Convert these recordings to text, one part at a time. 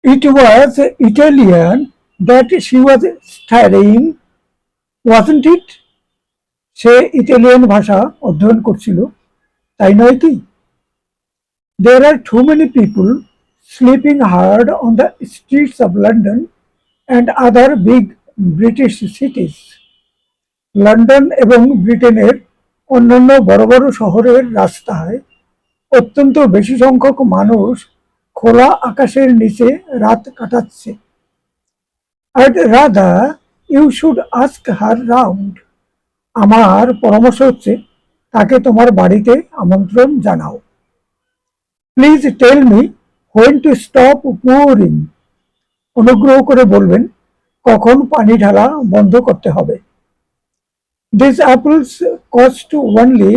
It was Italian that she was studying, wasn't it? Say Italian ভাষা অধ্যয়ন করছিল, তাই নয় কি? There are too many people sleeping hard on the streets of London and other big British cities. London এবং ব্রিটেনের অন্যান্য বড় বড় শহরের রাস্তায় অত্যন্ত বেশি সংখ্যক মানুষ খোলা আকাশের নিচে রাত কাটাচ্ছে। I'd rather you should ask her round. আমার পরামর্শ হচ্ছে তাকে তোমার বাড়িতে আমন্ত্রণ জানাও। Please tell me when to stop pouring. অনুগ্রহ করে বলবেন কখন পানি ঢালা বন্ধ করতে হবে। These apples cost only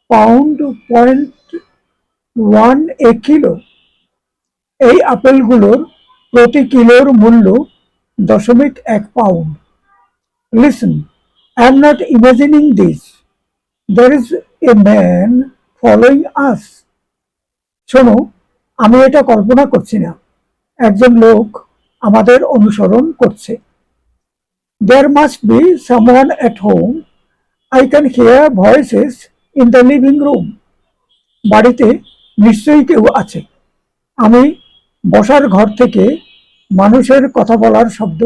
£1 a kilo. এই আপেলগুলোর প্রতি কিলোর মূল্য 0.1 pound. Listen, I am not imagining this. There is a man following us. শোনো, আমি এটা কল্পনা করছি না, একজন লোক আমাদের অনুসরণ করছে। There must be someone at home. I can hear voices in the living room. বাড়িতে নিশ্চয়ই কেউ আছে। আমি বসার ঘর থেকে মানুষের কথা বলার শব্দ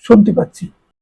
শুনতে পাচ্ছি।